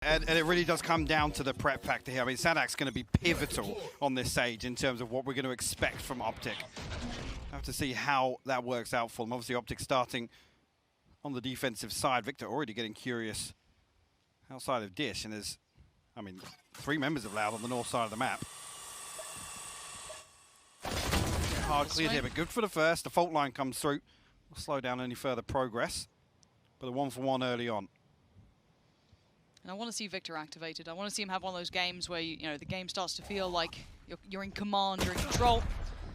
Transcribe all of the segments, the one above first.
And it really does come down to the prep factor here. I mean, Sadak's going to be pivotal on this stage in terms of what we're going to expect from Optic. Have to see how that works out for them. Obviously, Optic starting on the defensive side. Victor already getting curious outside of Dish. And there's, I mean, 3 members of Loud on the north side of the map. Hard cleared here, but good for the first. The fault line comes through. Will slow down any further progress. But a 1-for-1 early on. And I want to see Victor activated. I want to see him have one of those games where you know the game starts to feel like you're in command, you're in control.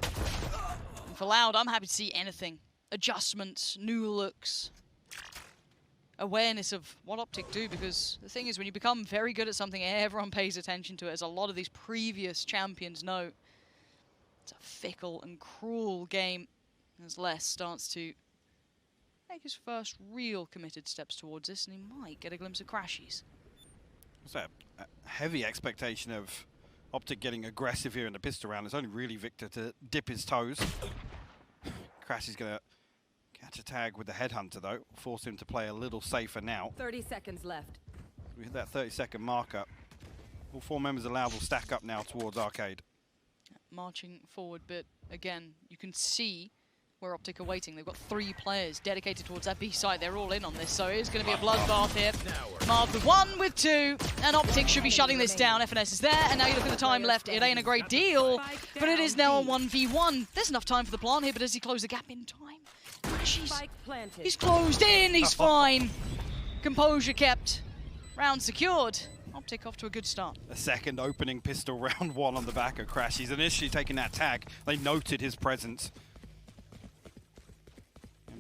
And for Loud, I'm happy to see anything. Adjustments, new looks, awareness of what Optic do, because the thing is, when you become very good at something, everyone pays attention to it, as a lot of these previous champions know. It's a fickle and cruel game as Les starts to make his first real committed steps towards this, and he might get a glimpse of Crashies. There's a heavy expectation of Optic getting aggressive here in the pistol round. It's only really Victor to dip his toes. Crash is going to catch a tag with the headhunter, though. Force him to play a little safer now. 30 seconds left. We hit that 30-second marker. All 4 members of Loud will stack up now towards Arcade. Marching forward, but again, you can see where Optic are waiting. They've got 3 players dedicated towards that B site. They're all in on this, so it's going to be a bloodbath here. Marv with 1, with 2, and Optic should be shutting this down. FNS is there, and now you look at the time left. It ain't a great deal, but it is now a 1v1. There's enough time for the plant here, but does he close the gap in time? He's closed in, he's fine. Composure kept, round secured. Optic off to a good start. A second opening pistol round 1 on the back of Crash. He's initially taking that tag. They noted his presence.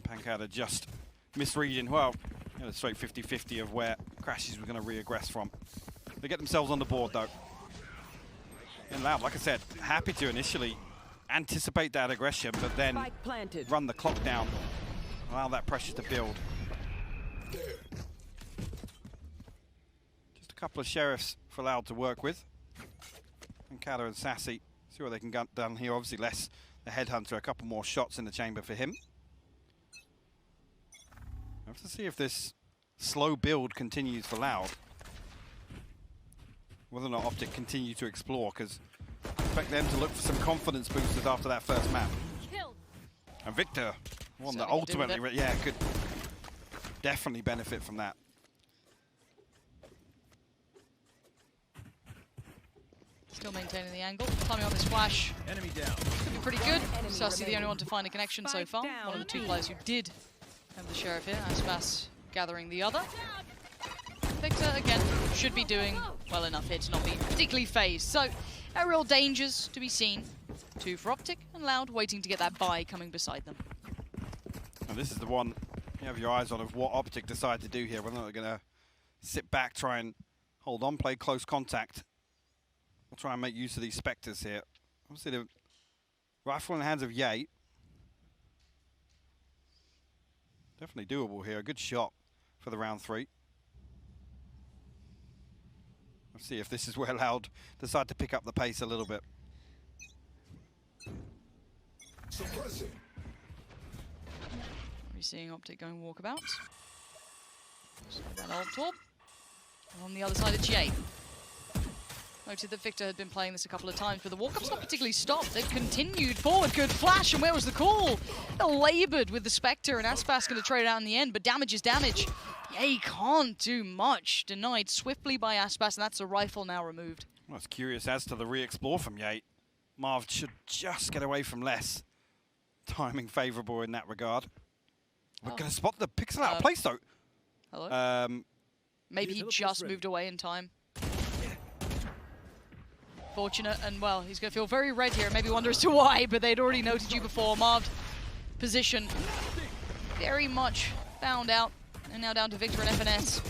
Pancada just misreading, well, a straight 50-50 of where Crashies were going to re-aggress from. They get themselves on the board, though. And Loud, like I said, happy to initially anticipate that aggression, but then run the clock down, allow that pressure to build. Just a couple of sheriffs for Loud to work with. Pancada and Sassy, see what they can get done here. Obviously, less the headhunter, a couple more shots in the chamber for him. I have to see if this slow build continues for Loud. Whether or not Optic continue to explore, because I expect them to look for some confidence boosters after that first map. And Victor, one that ultimately, yeah, could definitely benefit from that. Still maintaining the angle, climbing on this flash. Enemy down. Could be pretty good. Sassy the only one to find a connection so far. One of the 2 players who did have the sheriff here. Aspas gathering the other. Victor, again, should be doing well enough here to not be particularly phased. So, no real dangers to be seen. 2 for Optic, and Loud waiting to get that buy coming beside them. And this is the one you have your eyes on of what Optic decide to do here. Whether they're going to sit back, try and hold on, play close contact. We'll try and make use of these Spectres here. Obviously, the rifle in the hands of Ye. Definitely doable here. A good shot for the round 3. Let's see if this is where Loud decide to pick up the pace a little bit. We're seeing Optic going walkabouts. So that old top. And on the other side, it's Jay. Noted that Victor had been playing this a couple of times, but the walk-up's not particularly stopped. They've continued forward. Good flash, and where was the call? They're laboured with the Spectre, and Aspas going to trade out in the end, but damage is damage. Ye can't do much. Denied swiftly by Aspas, and that's a rifle now removed. I was curious as to the re-explore from Ye. Marv should just get away from less. Timing favourable in that regard. We're going to spot the pixel out of place, though. Hello? Maybe he just moved away in time. Fortunate, and well, he's going to feel very red here, maybe wonder as to why, but they'd already noted you before. Marv's position very much found out, and now down to Victor and FNS.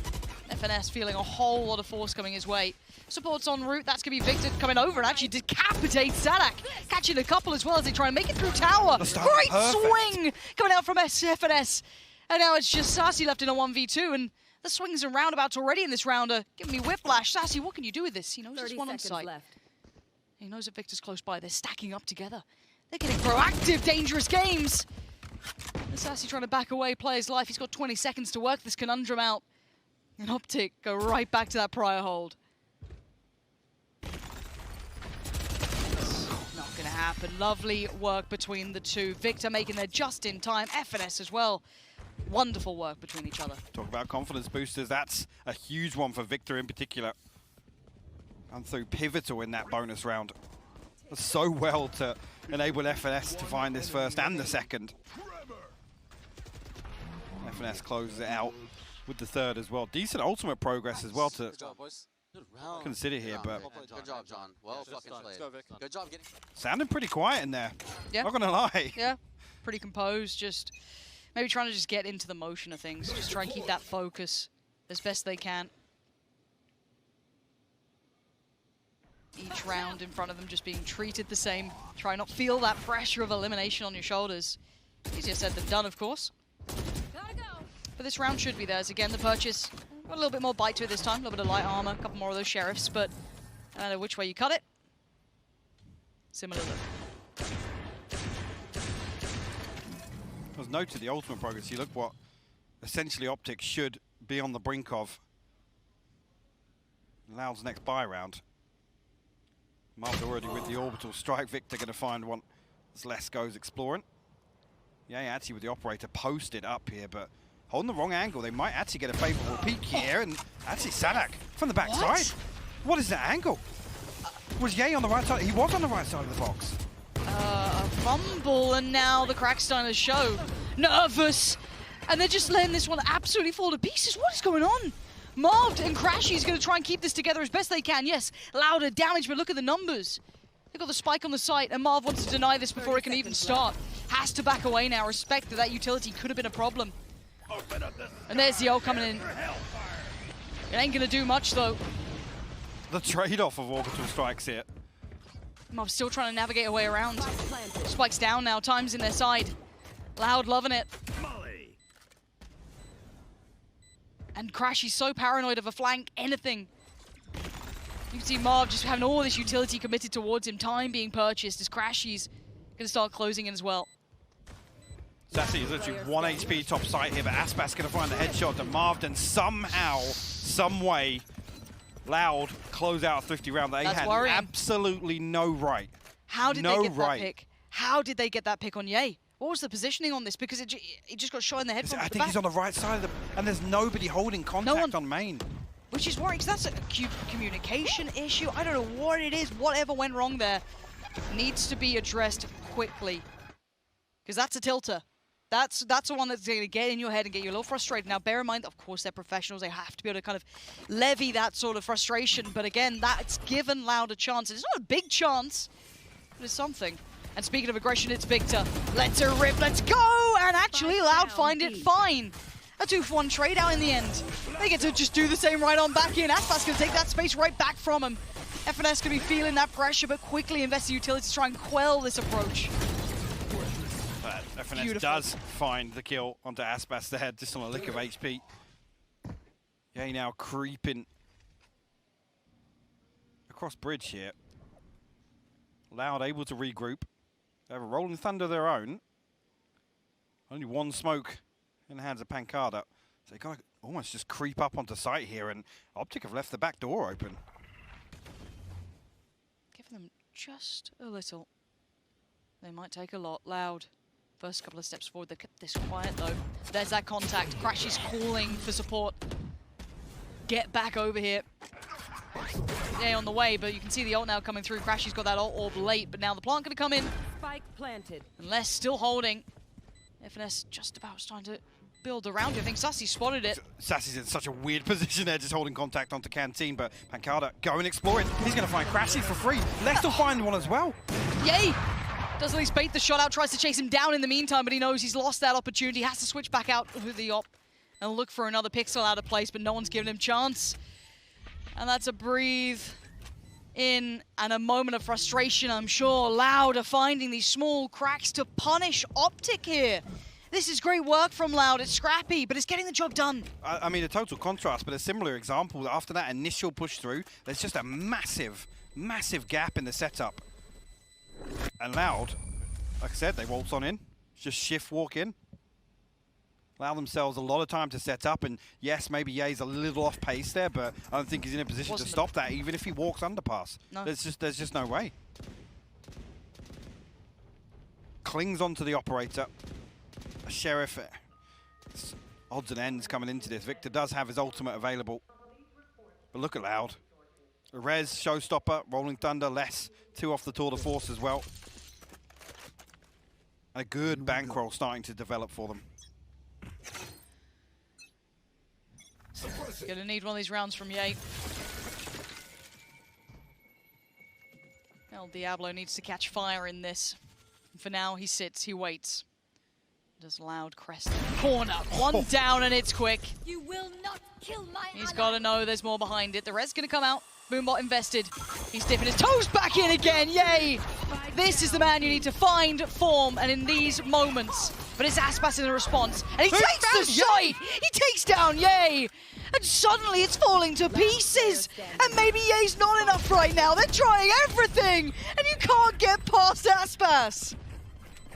FNS feeling a whole lot of force coming his way. Supports en route, that's going to be Victor coming over and actually decapitate Sadak. Catching a couple as well as they try and make it through tower. Great swing coming out from FNS. And now it's just Sassy left in a 1v2, and the swings and roundabouts already in this round are giving me whiplash. Sassy, what can you do with this? He knows there's one on site. He knows that Victor's close by. They're stacking up together. They're getting proactive, dangerous games. And Sassy trying to back away, play his life. He's got 20 seconds to work this conundrum out. And Optic go right back to that prior hold. Not gonna happen. Lovely work between the two. Victor making their just-in-time. FNS as well. Wonderful work between each other. Talk about confidence boosters. That's a huge one for Victor in particular. And through pivotal in that bonus round. So well to enable FNS to find this first and the second. FNS closes it out with the third as well. Decent ultimate progress as well to consider here, but good job, John. Well fucking played. Good job getting. Sounding pretty quiet in there. Yeah. Not gonna lie. Yeah, pretty composed. Just maybe trying to just get into the motion of things. Just try and keep that focus as best they can. Each round in front of them just being treated the same. Try not feel that pressure of elimination on your shoulders. Easier said than done, of course. But this round should be theirs. Again, the purchase, got a little bit more bite to it this time. A little bit of light armor, a couple more of those sheriffs, but no matter which way you cut it, similar look. As noted, the ultimate progress, you look what essentially Optic should be on the brink of. Loud's next buy round. Marv's already with the orbital strike. Victor going to find one as Les goes exploring. Yeah, actually with the operator posted up here, but holding the wrong angle. They might actually get a favorable peek here, and actually Sadak from the backside. What is that angle? Was Ye on the right side? He was on the right side of the box. A fumble, and now the Cracksteiners show. Nervous! And they're just letting this one absolutely fall to pieces. What is going on? Marv and Crashy's going to try and keep this together as best they can. Yes, louder damage, but look at the numbers. They've got the spike on the site, and Marv wants to deny this before it can even start. Has to back away now. Respect that utility could have been a problem. And there's the ult coming in. It ain't going to do much, though. The trade-off of orbital strikes here. Marv's still trying to navigate a way around. Spike's down now. Time's in their side. Loud loving it. And Crashy's so paranoid of a flank, anything. You can see Marv just having all this utility committed towards him. Time being purchased as Crashy's going to start closing in as well. Sassy is literally 1 HP top side here, but Aspas going to find the headshot to Marv, and somehow, some way, Loud close out a 50 round. They had absolutely no right. How did they get that pick? How did they get that pick on Ye? What was the positioning on this? Because it just got shot in the head from the back. I think he's on the right side of the... And there's nobody holding contact on main. Which is worrying, because that's a communication issue. I don't know what it is. Whatever went wrong there needs to be addressed quickly. Because that's a tilter. That's the one that's going to get in your head and get you a little frustrated. Now, bear in mind, of course, they're professionals. They have to be able to kind of levy that sort of frustration. But again, that's given Loud a chance. It's not a big chance, but it's something. And speaking of aggression, it's Victor. Let's her rip, let's go! And actually, Loud find it fine. A 2-for-1 trade out in the end. They get to just do the same right on back in. Aspas going to take that space right back from him. FNS going to be feeling that pressure, but quickly invest the utility to try and quell this approach. FNS does find the kill onto Aspas there, just on a lick of HP. Yeah, now creeping across bridge here. Loud able to regroup. They have a Rolling Thunder of their own. Only one smoke in the hands of Pancada. So they got to almost just creep up onto site here, and Optic have left the back door open. Give them just a little. They might take a lot. Loud. First couple of steps forward, they kept this quiet though. There's that contact. Crash is calling for support. Get back over here. Yeah, on the way, but you can see the ult now coming through. Crashy's got that ult orb late, but now the plant going to come in. Spike planted. Unless still holding. FNS just about starting to build around you. I think Sassy spotted it. Sassy's in such a weird position there, just holding contact onto Canteen, but Pancada going exploring. He's going to find Crashy for free. Lex will find one as well. Yay! Does at least bait the shot out, tries to chase him down in the meantime, but he knows he's lost that opportunity. Has to switch back out with the op and look for another pixel out of place, but no one's giving him chance. And that's a breathe in and a moment of frustration, I'm sure. Loud are finding these small cracks to punish Optic here. This is great work from Loud. It's scrappy, but it's getting the job done. I mean, a total contrast, but a similar example. After that initial push through, there's just a massive, massive gap in the setup. And Loud, like I said, they waltz on in. Just shift walk in. allow themselves a lot of time to set up. And yes, maybe Ye's a little off pace there, but I don't think he's in a position to stop that, even if he walks underpass. No. There's just no way. Clings onto the operator. Sheriff, odds and ends coming into this. Victor does have his ultimate available. But look at Loud. Rez, Showstopper, Rolling Thunder, less. 2 off the tour de force as well. And a good bankroll starting to develop for them. Gonna need one of these rounds from Ye. El Diablo needs to catch fire in this. For now, he sits, he waits. Does Loud crest in the corner. One down and it's quick. You will not kill my He's got to know there's more behind it. The red's going to come out. Boombot invested. He's dipping his toes back in again. Yay! This is the man you need to find form and in these moments. But it's Aspas in the response. And he takes the site! He takes down Ye! And suddenly it's falling to pieces! And maybe Ye's not enough right now. They're trying everything! And you can't get past Aspas!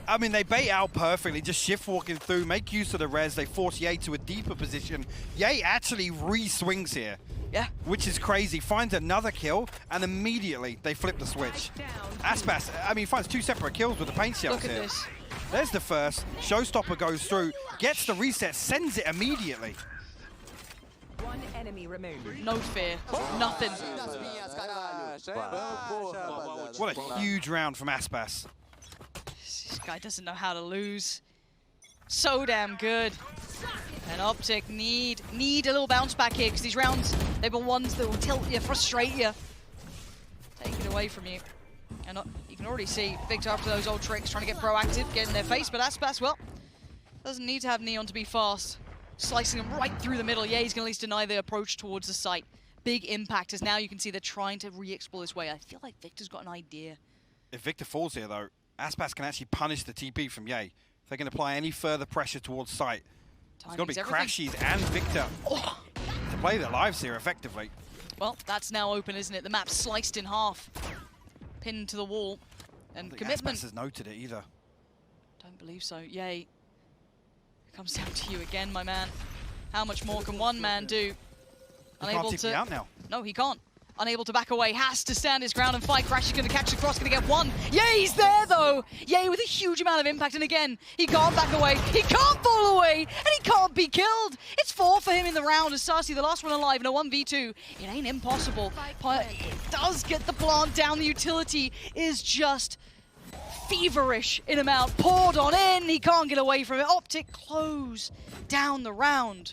I mean, they bait out perfectly, just shift walking through, make use of the res, they force Ye to a deeper position. Ye actually re-swings here. Yeah. Which is crazy. Finds another kill, and immediately they flip the switch. Aspas, I mean, finds 2 separate kills with the paint shells here. Look at this. There's the first. Showstopper goes through, gets the reset, sends it immediately. One enemy remaining. No fear. Nothing. What a huge round from Aspas. This guy doesn't know how to lose. So damn good. And Optic need a little bounce back here, because these rounds, they've been ones that will tilt you, frustrate you, take it away from you. And you can already see Victor after those old tricks trying to get proactive, get in their face, but Aspas, well, doesn't need to have Neon to be fast. Slicing him right through the middle. Yeah, he's going to at least deny the approach towards the site. Big impact, as now you can see they're trying to re-explore this way. I feel like Victor's got an idea. If Victor falls here, though, Aspas can actually punish the TP from Ye. If they can apply any further pressure towards site, it's got to be Crashies and Victor to play their lives here effectively. Well, that's now open, isn't it? The map's sliced in half, pinned to the wall, and commitment. Aspas has noted it either. Don't believe so. Yay. It comes down to you again, my man. How much more can one man do? Unable to. Out now. No, he can't. Unable to back away, has to stand his ground and fight. Crash is going to catch the cross, going to get one. Ye's there, though. Ye with a huge amount of impact, and again, he can't back away. He can't fall away, and he can't be killed. It's 4 for him in the round, as Sarsi, the last one alive, in a 1v2. It ain't impossible, but it does get the plant down. The utility is just feverish in amount. Poured on in, he can't get away from it. Optic close down the round.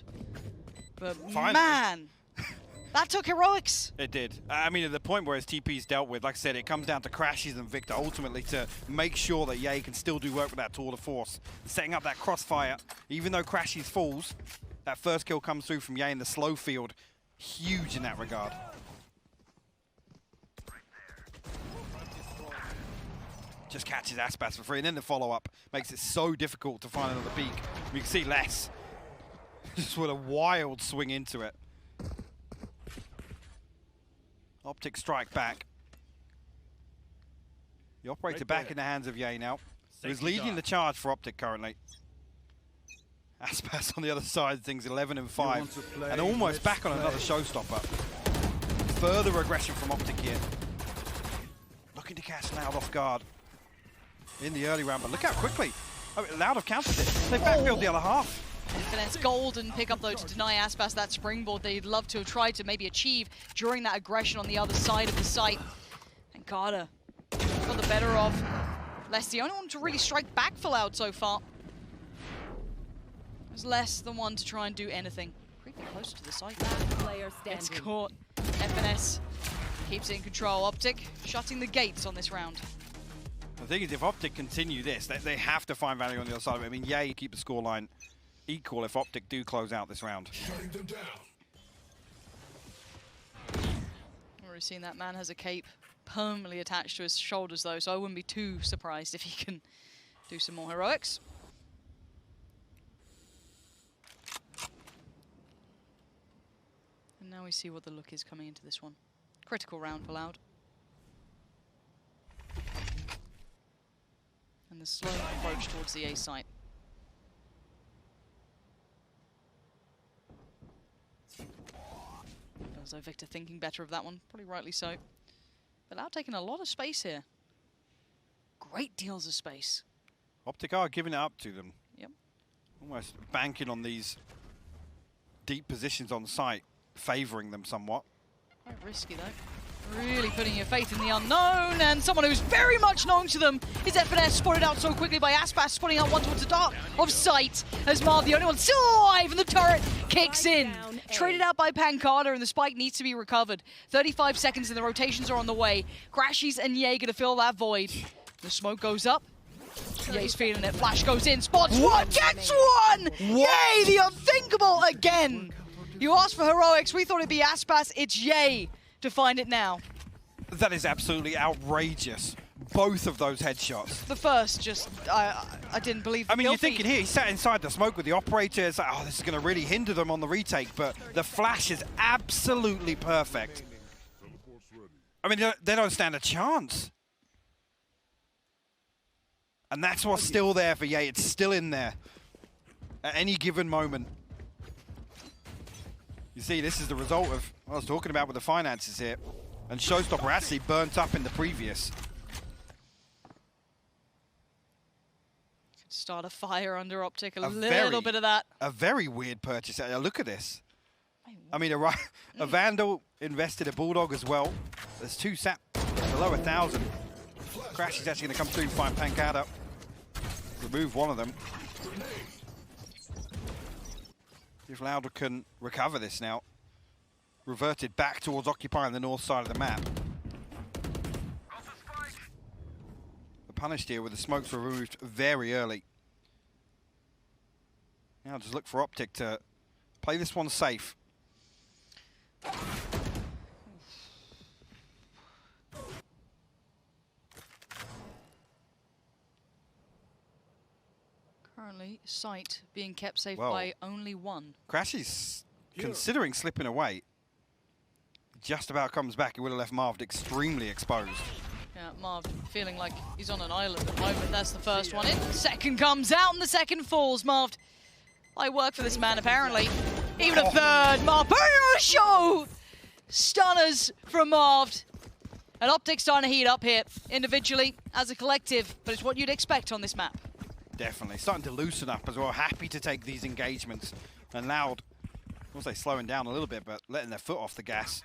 But finally, man, that took heroics. It did. I mean, at the point where his TP's dealt with, like I said, it comes down to Crashies and Victor ultimately to make sure that Ye can still do work with that tour de force. Setting up that crossfire, even though Crashies falls, that first kill comes through from Ye in the slow field. Huge in that regard. Just catches Aspas for free, and then the follow-up makes it so difficult to find another peak. You can see less. Just with a wild swing into it. Optic strike back. The operator back in the hands of Ye now. Who's leading the charge for Optic currently. Aspas on the other side, things 11 and 5. And almost back on another showstopper. Further aggression from Optic here. Looking to catch Loud off guard in the early round, but look how quickly. I mean, Loud have countered it. They backfilled the other half. Infinite's golden pick up though to deny Aspas that springboard they'd love to have tried to maybe achieve during that aggression on the other side of the site. And Carter got the better of Less, the only one to really strike back for Loud so far. There's less than one to try and do anything. Creeping closer to the site. It's caught. FNS keeps it in control. Optic shutting the gates on this round. The thing is, if Optic continue this, they have to find value on the other side of it. I mean, Ye keep the scoreline equal if Optic do close out this round. Shutting them down. Already seen that man has a cape permanently attached to his shoulders though, so I wouldn't be too surprised if he can do some more heroics. And now we see what the look is coming into this one. Critical round for Loud. And the slow approach towards the A site. As though Victor thinking better of that one, probably rightly so. But now taking a lot of space here. Great deals of space. Optic are giving it up to them. Yep. Almost banking on these deep positions on site, favouring them somewhat. Quite risky though. Really putting your faith in the unknown, and someone who's very much known to them is FNS, spotted out so quickly by Aspas, spotting out one towards the dark of sight, as Marv, the only one still alive, and the turret kicks in. Traded out by Pancada, and the spike needs to be recovered. 35 seconds and the rotations are on the way. Crashies and Ye gonna fill that void. The smoke goes up. Ye's feeling it. Flash goes in, spots one, gets one! Ye, the unthinkable again! You asked for heroics, we thought it'd be Aspas, it's Ye to find it now. That is absolutely outrageous. Both of those headshots. The first, just, I didn't believe the I mean, you're kill feed. thinking here, he sat inside the smoke with the operator. It's like, oh, this is going to really hinder them on the retake, but the flash is absolutely perfect. I mean, they don't stand a chance. And that's what's still there for Ye. It's still in there at any given moment. You see, this is the result of what I was talking about with the finances here. And Showstopper actually burnt up in the previous. Start a fire under Optic, a little bit of that. A very weird purchase. Look at this. I mean, a Vandal invested a Bulldog as well. There's two sat below 1,000. Crash is actually going to come through and find Pancada. Remove one of them. If Lauder can recover this now. Reverted back towards occupying the north side of the map. Punished here with the smokes were removed very early. Now just look for Optic to play this one safe. Currently, sight being kept safe by only one. Crashy's considering slipping away. Just about comes back. He would have left Marv extremely exposed. Yeah, Marv feeling like he's on an island at the moment. That's the first one in. Second comes out and the second falls. Marv, I work for this man apparently. Even a third. Marv, putting on a show! Stunners from Marv. And Optic starting to heat up here, individually, as a collective, but it's what you'd expect on this map. Definitely. Starting to loosen up as well. Happy to take these engagements. And Loud, I won't say slowing down a little bit, but letting their foot off the gas.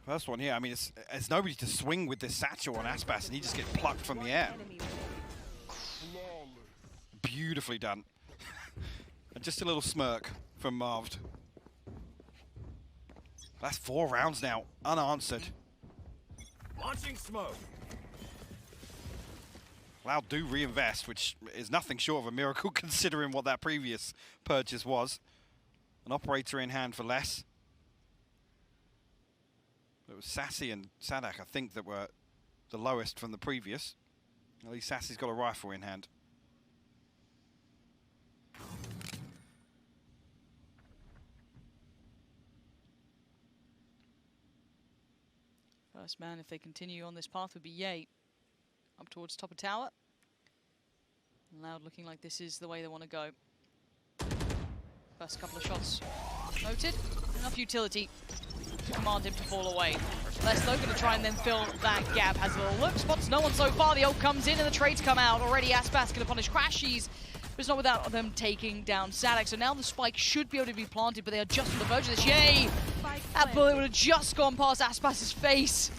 First one here, I mean, it's nobody to swing with this satchel on Aspas, and he just gets plucked from the air. Beautifully done. And just a little smirk from Marved. That's 4 rounds now, unanswered. Launching smoke. Loud do reinvest, which is nothing short of a miracle considering what that previous purchase was. An operator in hand for less. It was Sassy and Sadak, I think, that were the lowest from the previous. At least Sassy's got a rifle in hand. First man, if they continue on this path, would be Ye. Up towards top of tower. Loud looking like this is the way they want to go. First couple of shots noted. Enough utility to command him to fall away. Les though going to try and then fill that gap. Has a little look, spots no one so far. The ult comes in and the trades come out. Already Aspas going to punish Crashies, but it's not without them taking down Sadak. So now the spike should be able to be planted, but they are just on the verge of this. Yay! That bullet would have just gone past Aspas's face.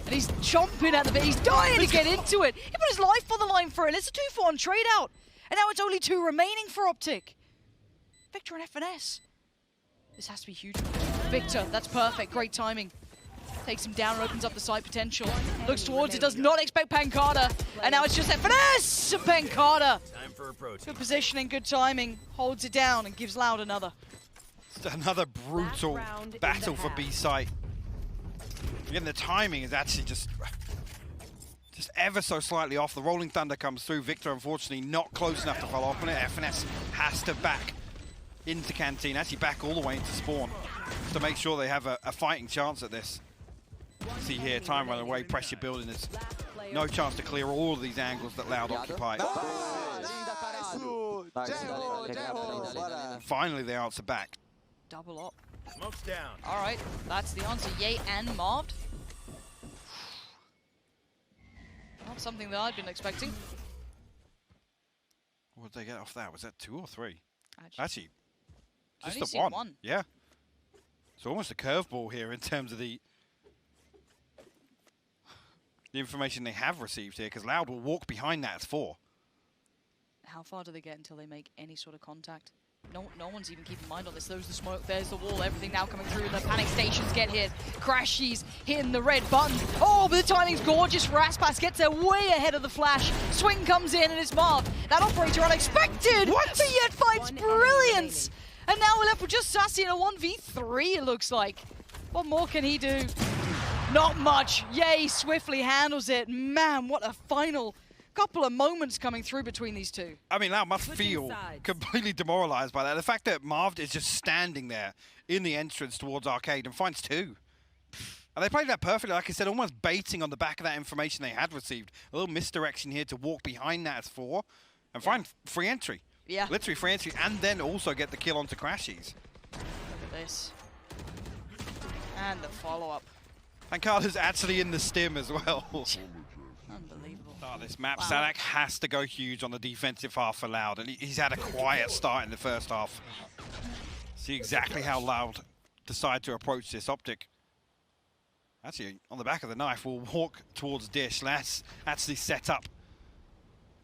And he's chomping at the bit. He's dying to get into it. He put his life on the line for it. It's a 2-for-1 trade out. And now it's only 2 remaining for Optic. Victor and FNS. This has to be huge. Victor, that's perfect. Great timing. Takes him down and opens up the site potential. Looks towards it, does not expect Pancada. And now it's just FNS and Pancada. Time for approach. Good positioning, good timing. Holds it down and gives Loud another. Another brutal battle for B site. Again, the timing is actually just ever so slightly off. The Rolling Thunder comes through. Victor, unfortunately, not close enough to follow up on it. FNS has to back into Canteen, actually back all the way into spawn to make sure they have a fighting chance at this. See here, time running away, pressure building. There's no chance to clear all of these angles that Loud occupy. Finally, they answer back. double up. Smoke's down. All right, that's the answer. Yay and Marved. Not something that I'd been expecting. What did they get off that? Was that 2 or 3? Actually, just only the seen 1. one. Yeah. It's almost a curveball here in terms of the information they have received here, because Loud will walk behind that as 4. How far do they get until they make any sort of contact? No one's even keeping mind on this. There's the smoke, there's the wall, everything now coming through. The panic stations get hit. Crashies hitting the red button. Oh, but the timing's gorgeous. Raspas gets there way ahead of the flash. Swing comes in and it's Marv. That operator unexpected, but yet finds brilliance. And now we're left with just Sassy in a 1v3, it looks like. What more can he do? Not much. Yay, swiftly handles it. Man, what a final couple of moments coming through between these two. I mean, Loud must feel completely demoralized by that. The fact that Marv is just standing there in the entrance towards Arcade and finds 2. And they played that perfectly, like I said, almost baiting on the back of that information they had received. A little misdirection here to walk behind that as 4 and find free entry. Yeah. Literally free entry, and then also get the kill onto Crashies. Look at this. And the follow-up. And Carter's actually in the stim as well. Unbelievable. Oh, this map, Sadak has to go huge on the defensive half for Loud, and he's had a quiet start in the first half. See exactly how Loud decide to approach this. Optic, actually, on the back of the knife, will walk towards Dish. Let's actually set up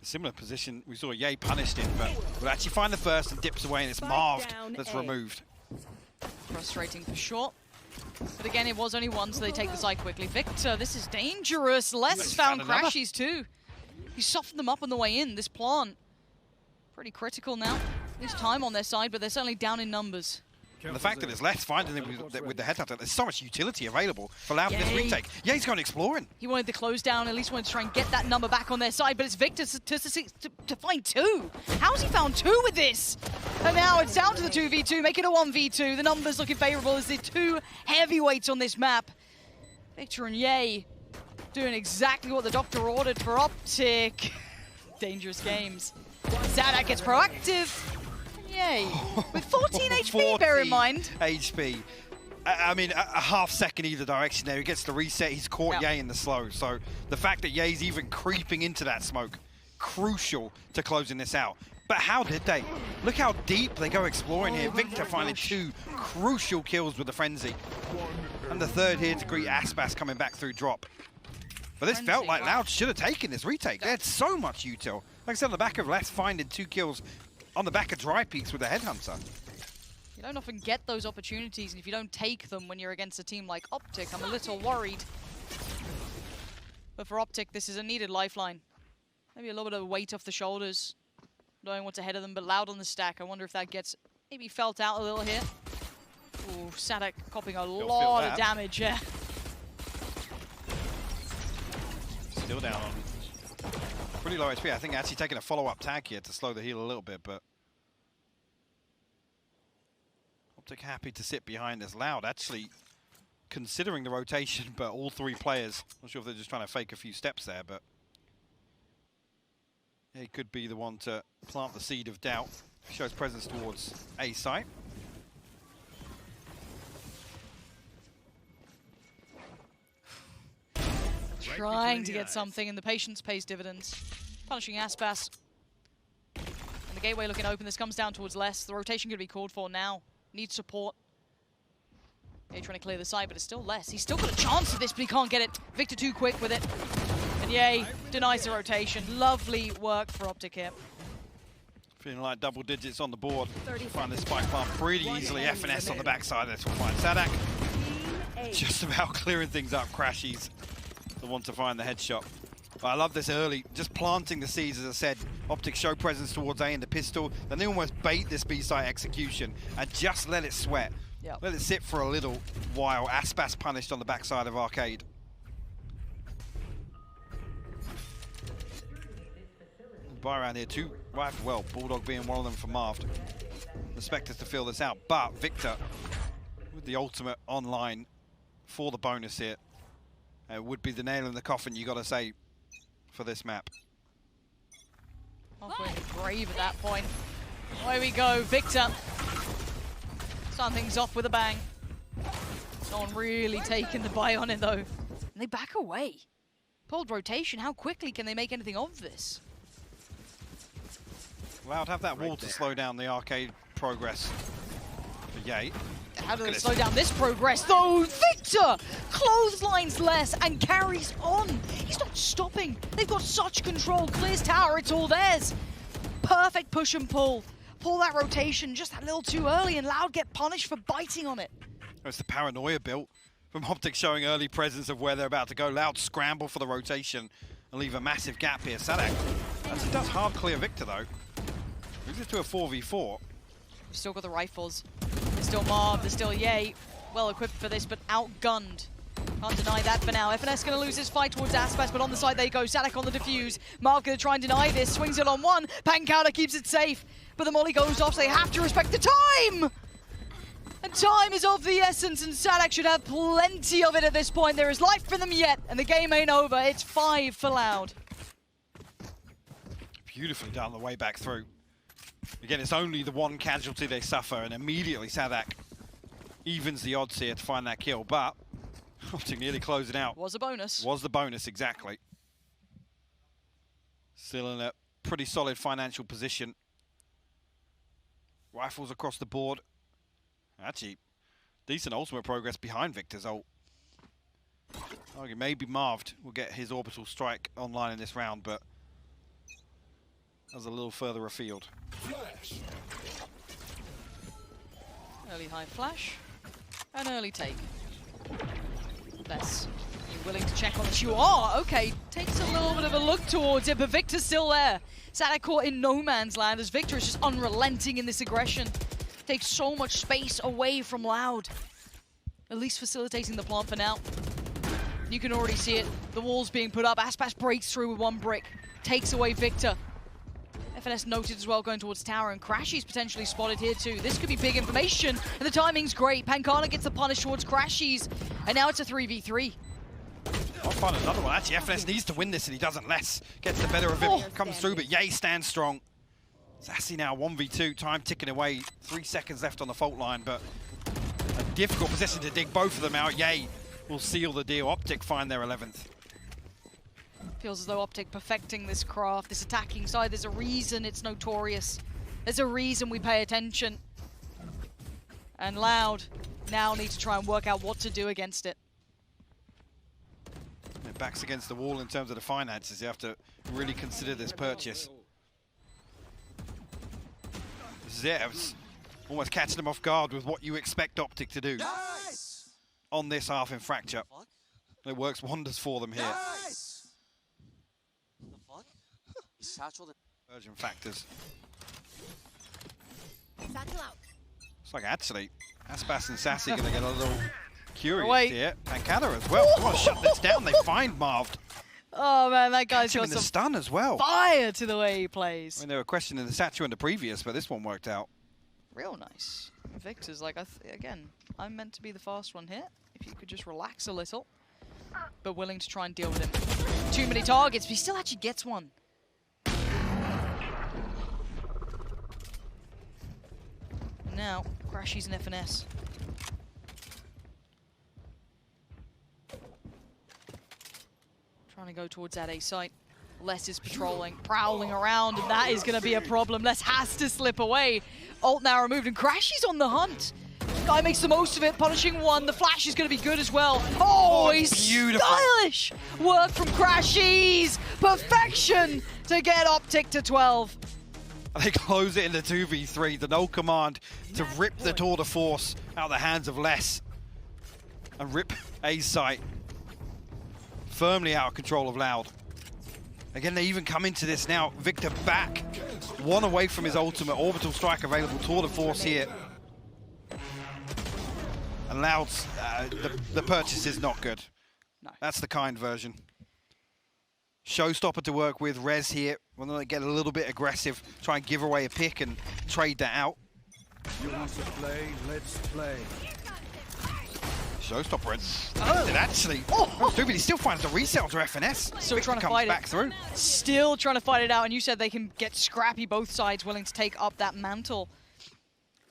a similar position. We saw Ye punished him, but will actually find the first and dips away, and it's Marved that's removed. Frustrating for sure. But again, it was only one, so they take the side quickly. Victor, this is dangerous. Les found Crashies too. He softened them up on the way in. This plant, pretty critical now. There's time on their side, but they're certainly down in numbers. And the fact that it's Les finding them with the headhunter, there's so much utility available for Loud in this retake. Yeah, he's going exploring. He wanted the close down, at least wanted to try and get that number back on their side, but it's Victor to find 2. How's he found 2 with this? And now it's down to the 2v2, make it a 1v2. The numbers looking favorable as the 2 heavyweights on this map. Victor and Ye doing exactly what the doctor ordered for Optic. Dangerous games. Zadak gets proactive. Yay. With 14 HP, bear in mind. HP. I mean, a half second either direction there. He gets the reset. He's caught Ye in the slow. So the fact that Ye's even creeping into that smoke, crucial to closing this out. But how did they? Look how deep they go exploring here. Victor finding 2 crucial kills with the Frenzy. And the third here to greet Aspas coming back through drop. But this felt like Loud should have taken this retake. They had so much util. Like I said, on the back of Les finding 2 kills on the back of Dry Peaks with a headhunter. You don't often get those opportunities, and if you don't take them when you're against a team like Optic, I'm a little worried. But for Optic, this is a needed lifeline. Maybe a little bit of weight off the shoulders, knowing what's ahead of them, but Loud on the stack. I wonder if that gets maybe felt out a little here. Ooh, Sadak copping a lot of damage, yeah. Still down on pretty low HP. I think actually taking a follow-up tag here to slow the heal a little bit, but Optic happy to sit behind as Loud, actually considering the rotation, but all 3 players, not sure if they're just trying to fake a few steps there, but he could be the one to plant the seed of doubt. Shows presence towards A site. Trying to get something, and the patience pays dividends. Punishing Aspas. And the gateway looking open. This comes down towards Les. The rotation could be called for now. Needs support. Yeah, trying to clear the side, but it's still Les. He's still got a chance of this, but he can't get it. Victor too quick with it. And Yay denies the rotation. Lovely work for Optic here. Feeling like double digits on the board. Find this spike plant pretty easily. FNS on the backside. That's what find Sadak. Just about clearing things up. Crashies the one to find the headshot. But I love this early, just planting the seeds, as I said. Optic show presence towards A in the pistol. Then they almost bait this B-side execution and just let it sweat. Yep. Let it sit for a little while. Aspas punished on the backside of Arcade. Buy around here, 2 right well. Bulldog being one of them for Marved. The Spectres to fill this out, but Victor with the ultimate online for the bonus here. It would be the nail in the coffin, you got to say, for this map. Halfway brave at that point. Away we go, Victor. Starting things off with a bang. No one really taking the buy on it though. And they back away. Pulled rotation, how quickly can they make anything of this? Loud have that wall to slow down the arcade progress for Yay. How do they slow down this progress though? Victor clotheslines less and carries on. He's not stopping. They've got such control. Clears tower, it's all theirs. Perfect push and pull. Pull that rotation just a little too early and Loud get punished for biting on it. It's the paranoia built from Optic, showing early presence of where they're about to go. Loud scramble for the rotation and leave a massive gap here. Sadak actually does hard clear Victor though. Moves it to a 4v4. Still got the rifles. There's still Marv, there's still Yay. Well equipped for this, but outgunned. Can't deny that for now. FNS gonna lose his fight towards Aspas, but on the side they go. Sadak on the defuse. Marv gonna try and deny this. Swings it on one. Pankowda keeps it safe, but the molly goes off, so they have to respect the time! And time is of the essence, and Sadak should have plenty of it at this point. There is life for them yet, and the game ain't over. It's 5 for Loud. Beautifully done the way back through. Again, it's only the one casualty they suffer, and immediately Sadak evens the odds here to find that kill, but Optic nearly closing out. Was a bonus. Was the bonus, exactly. Still in a pretty solid financial position. Rifles across the board. Actually, decent ultimate progress behind Victor's ult. Okay, maybe Marved will get his orbital strike online in this round, but that was a little further afield. Flash. Early high flash. An early take. Less. You willing to check on this? You are! Okay, takes a little bit of a look towards it, but Victor's still there. Sadak caught in no man's land as Victor is just unrelenting in this aggression. Takes so much space away from Loud. At least facilitating the plant for now. You can already see it. The wall's being put up. Aspas breaks through with one brick. Takes away Victor. FNS noted as well going towards tower, and Crashy's potentially spotted here too. This could be big information, and the timing's great. Pankana gets the punish towards Crashy's, and now it's a 3v3. I'll find another one. Actually, FNS needs to win this, and he doesn't. Less gets the better of him. Comes through, but Yay stands strong. Sassy now 1v2, time ticking away. 3 seconds left on the fault line, but a difficult position to dig both of them out. Yay will seal the deal. Optic find their 11th. Feels as though Optic perfecting this craft, this attacking side. There's a reason it's notorious. There's a reason we pay attention. And Loud now need to try and work out what to do against it. Their backs against the wall in terms of the finances. You have to really consider this purchase. This is it. It's almost catching them off guard with what you expect Optic to do on this half in Fracture. It works wonders for them here. Satchel. Urgent factors. Satchel out. It's like actually, Aspas and Sassy gonna get a little curious here. And Kada as well. Oh, shut this down. They find Marved. Oh man, that guy's Catch him got in the some stun as well. fire to the way he I plays. mean, they were questioning the Satchel in the previous, but this one worked out. Real nice. Victor's like, again, I'm meant to be the fast one here. If you could just relax a little. But willing to try and deal with him. Too many targets, but he still actually gets one. Now, Crashy's an FNS. Trying to go towards that A site. Les is patrolling, prowling around, and that is going to be a problem. Les has to slip away. Ult now removed, and Crashy's on the hunt. Guy makes the most of it, punishing one. The flash is going to be good as well. Oh, he's beautiful. Stylish! Work from Crashy's. Perfection to get Optic to 12. They close it in the 2v3. The no command to rip the tour de force out of the hands of Les. And rip A site firmly out of control of Loud. Again, they even come into this now. Victor back. One away from his ultimate. Orbital strike available. Tour de force here. And Loud's, the purchase is not good. No. That's the kind version. Showstopper to work with. Rez here. When they get a little bit aggressive, try and give away a pick and trade that out. You want to play? Let's play. Showstopper and actually, stupid, he still finds the resale to FNS. Still trying to comes fight back it. through. Still trying to fight it out, and you said they can get scrappy both sides, willing to take up that mantle.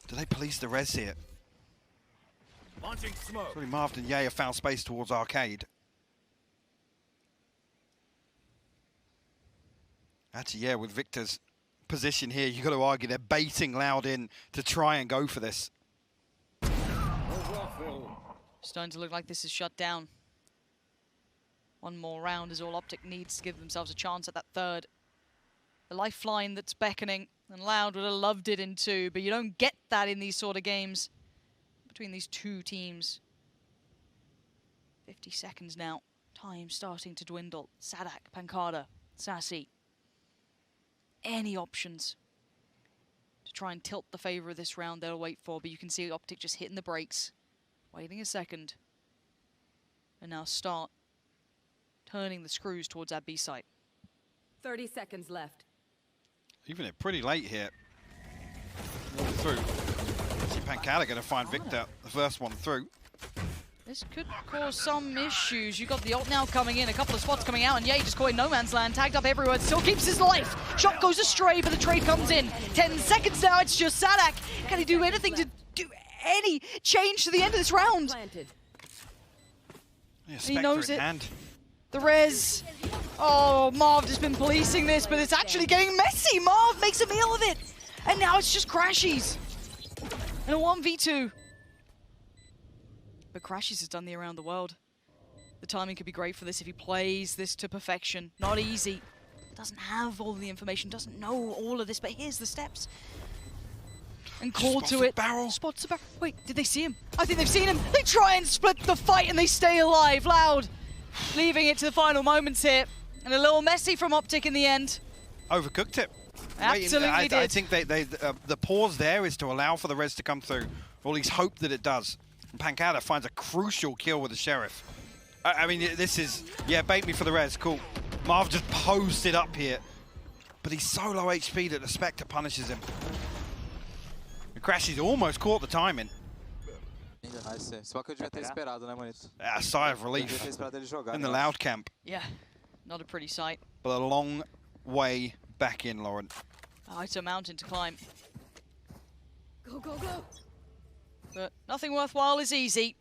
Do they police the res here? Launching smoke. Really, Marv and Ye have found space towards Arcade. Actually, yeah, with Victor's position here, you've got to argue they're baiting Loud in to try and go for this. Starting to look like this is shut down. One more round is all Optic needs to give themselves a chance at that third. The lifeline that's beckoning, and Loud would have loved it in 2, but you don't get that in these sort of games between these two teams. 50 seconds now. Time starting to dwindle. Sadak, Pancada, Sassy. Any options to try and tilt the favor of this round they'll wait for, but you can see Optic just hitting the brakes, waiting a second, and now start turning the screws towards that B site. 30 seconds left. Even it pretty late here. Through. See Pancada going to find Victor, the first one through. This could cause some issues. You've got the ult now coming in, a couple of spots coming out, and Ye just caught in no man's land, tagged up everywhere, still keeps his life. Shot goes astray, but the trade comes in. 10 seconds now, it's just Sadak. Can he do anything to do any change to the end of this round? Planted. Yeah, He knows it. Hand. The res. Oh, Marv has been policing this, but it's actually getting messy. Marv makes a meal of it. And now it's just Crashies. And a 1v2. But Crashies has done the around the world. The timing could be great for this if he plays this to perfection. Not easy. Doesn't have all the information, doesn't know all of this, but here's the steps. And call to it. Barrel. Spots the barrel. Wait, did they see him? I think they've seen him. They try and split the fight and they stay alive. Loud. Leaving it to the final moments here. And a little messy from Optic in the end. Overcooked it. Absolutely I did. think the pause there is to allow for the res to come through, or at least hope that it does. And Pancada finds a crucial kill with the Sheriff. I mean, this is, yeah, bait me for the res, cool. Marv just posted up here, but he's so low HP that the Spectre punishes him. And Crashies almost caught the timing. Só que eu devia ter esperado, né, Manito? A sigh of relief Devia ter esperado ele jogar, in the eu Loud camp, Yeah, not a pretty sight. but a long way back in, Lauren. Oh, it's a mountain to climb. Go, go, go. But nothing worthwhile is easy.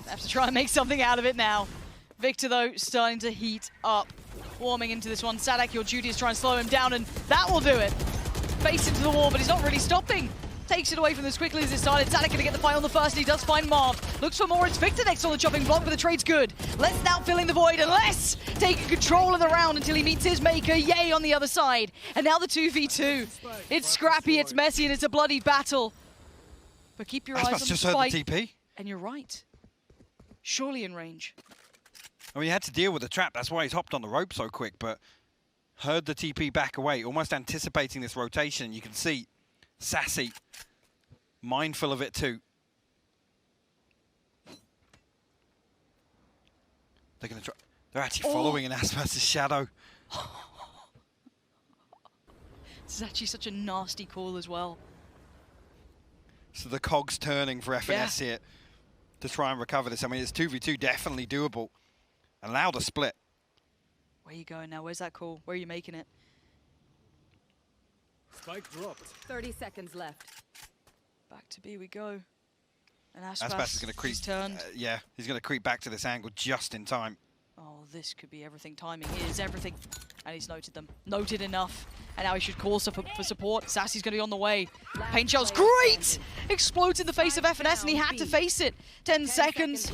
They have to try and make something out of it now. Victor, though, starting to heat up. Warming into this one. Sadak, your duty is trying to slow him down, and that will do it. Face into the wall, but he's not really stopping. Takes it away from them as quickly as it started. Sadak going to get the fight on the first, and he does find Marv. Looks for more. It's Victor next on the chopping block, but the trade's good. Les now filling the void, and Les taking control of the round until he meets his maker, Ye, on the other side. And now the 2v2. It's scrappy, it's messy, and it's a bloody battle. But keep your eyes on just the heard fight. the TP. And you're right. Surely in range. I mean, he had to deal with the trap. That's why he's hopped on the rope so quick, but heard the TP back away, almost anticipating this rotation. You can see Sassy mindful of it too. They're going to try. They're actually following in Aspas' shadow. This is actually such a nasty call as well. So the cogs turning for FNS here to try and recover this. I mean, it's 2v2, definitely doable. Allow the split. Where are you going now? Where's that call? Where are you making it? Spike dropped. 30 seconds left. Back to B we go. And Aspas is going to creep. He's turned. Yeah, he's going to creep back to this angle just in time. Oh, this could be everything. Timing is everything. And he's noted them. Noted enough. And now he should call for support. Sassy's going to be on the way. Paint shell's great! Explodes in the face of FNS, and he had to face it. 10 seconds.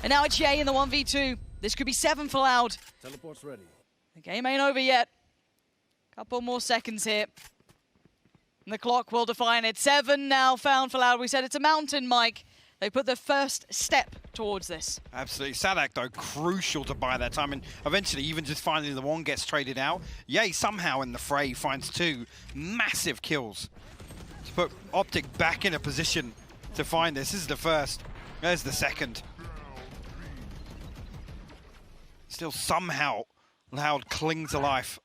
And now it's Ye in the 1v2. This could be 7 for Loud. Teleport's ready. The game ain't over yet. Couple more seconds here. And the clock will define it. 7 now found for Loud. We said it's a mountain, Mike. They put the first step towards this. Absolutely. Sadak, though, crucial to buy that time. And eventually, even just finally the one gets traded out. Ye somehow in the fray finds 2 massive kills to put Optic back in a position to find this. This is the first. There's the second. Still somehow Loud cling to life.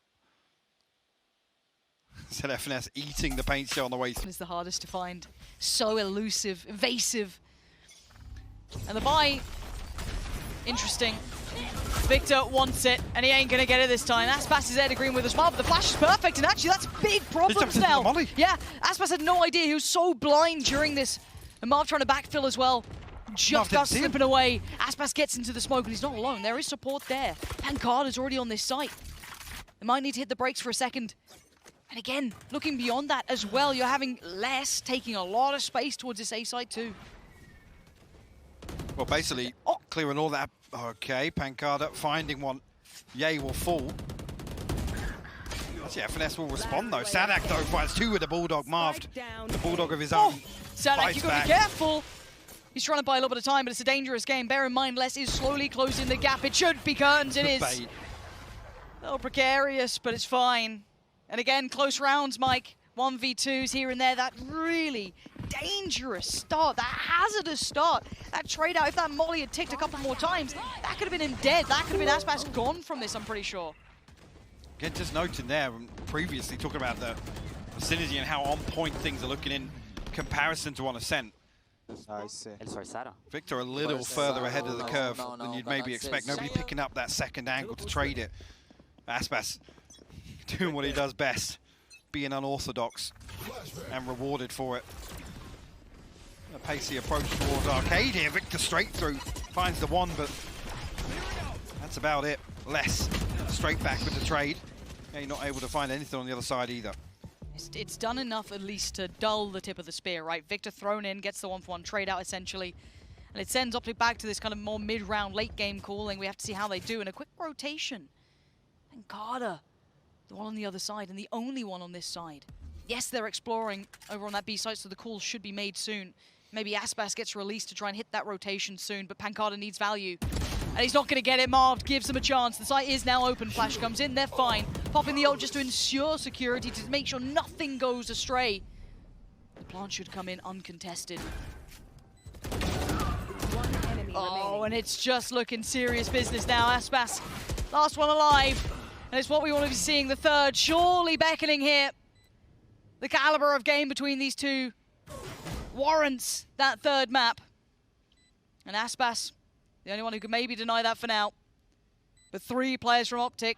Said FNS eating the paint shell on the way through. It's the hardest to find. So elusive, evasive. And the buy, interesting. Victor wants it, and he ain't gonna get it this time. Aspas is there to green with a smile, but the flash is perfect, and actually that's big problems now. Yeah, Aspas had no idea. He was so blind during this. And Marv trying to backfill as well. just got slipping away. Aspas gets into the smoke, and he's not alone. There is support there. Pancada's already on this site. They might need to hit the brakes for a second. And again, looking beyond that as well, you're having less, taking a lot of space towards this A site too. Well, basically, clearing all that. Okay, Pancada finding one. Yay will fall. Yeah, FNS will respond though. Sadak though finds two with the Bulldog marved. The Bulldog of his own. Sadak, you gotta be careful. He's trying to buy a little bit of time, but it's a dangerous game. Bear in mind, Les is slowly closing the gap. It should be curtains, it is. A little precarious, but it's fine. And again, close rounds, Mike. 1v2s here and there. That really dangerous start, that hazardous start. That trade out, if that molly had ticked a couple more times, that could have been in dead. That could have been Aspas gone from this, I'm pretty sure. Again, just noting there, previously talking about the synergy and how on point things are looking in comparison to on Ascent. Victor a little further ahead of the curve than you'd maybe expect. Nobody picking up that second angle to trade it. Aspas doing what he does best, being unorthodox and rewarded for it. A pacey approach towards Arcade here. Victor straight through, finds the one, but that's about it. Less straight back with the trade. Yeah, you're not able to find anything on the other side either. It's done enough at least to dull the tip of the spear, right? Victor thrown in, gets the 1-for-1 trade out essentially. And it sends Optic back to this kind of more mid-round, late-game calling. We have to see how they do in a quick rotation. And Carter, the one on the other side, and the only one on this side. Yes, they're exploring over on that B site, so the call should be made soon. Maybe Aspas gets released to try and hit that rotation soon, but Pancada needs value. And he's not going to get it. Marved gives him a chance. The site is now open. Flash comes in, they're fine. Popping the ult just to ensure security, to make sure nothing goes astray. The plant should come in uncontested. Oh, and it's just looking serious business now. Aspas, last one alive. And it's what we want to be seeing, the third, surely beckoning here. The caliber of game between these two warrants that third map. And Aspas, the only one who could maybe deny that for now. But 3 players from Optic,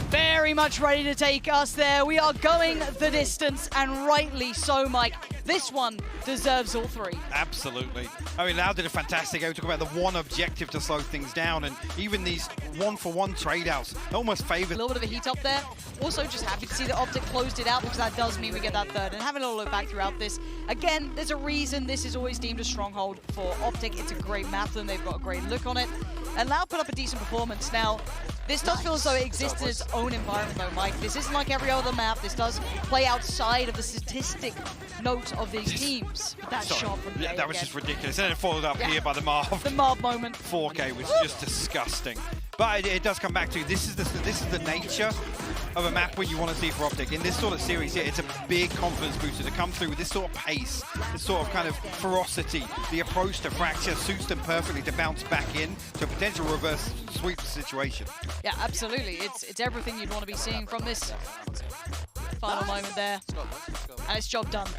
very much ready to take us there. We are going the distance, and rightly so, Mike. This one deserves all 3. Absolutely. I mean, Lau did a fantastic. I talk about the one objective to slow things down, and even these 1-for-1 trade-outs almost favor. A little bit of a heat up there. Also just happy to see that Optic closed it out, because that does mean we get that third. And having a look back throughout this, again, there's a reason this is always deemed a stronghold for Optic. It's a great map, and they've got a great look on it. And Lau put up a decent performance. Now, this does feel as though it exists in its own environment, though, Mike. This isn't like every other map. This does play outside of the statistic note of these teams. But that shot from that was just ridiculous. And then it followed up here by the Marv. The Marv moment. 4K was just disgusting. But it does come back to, this is the nature of a map when you want to see for Optic. In this sort of series here, it's a big confidence booster to come through with this sort of pace, this sort of kind of ferocity. The approach to Fracture suits them perfectly to bounce back in to a potential reverse sweep situation. Yeah, absolutely. It's everything you'd want to be seeing from this final moment there. And it's job done.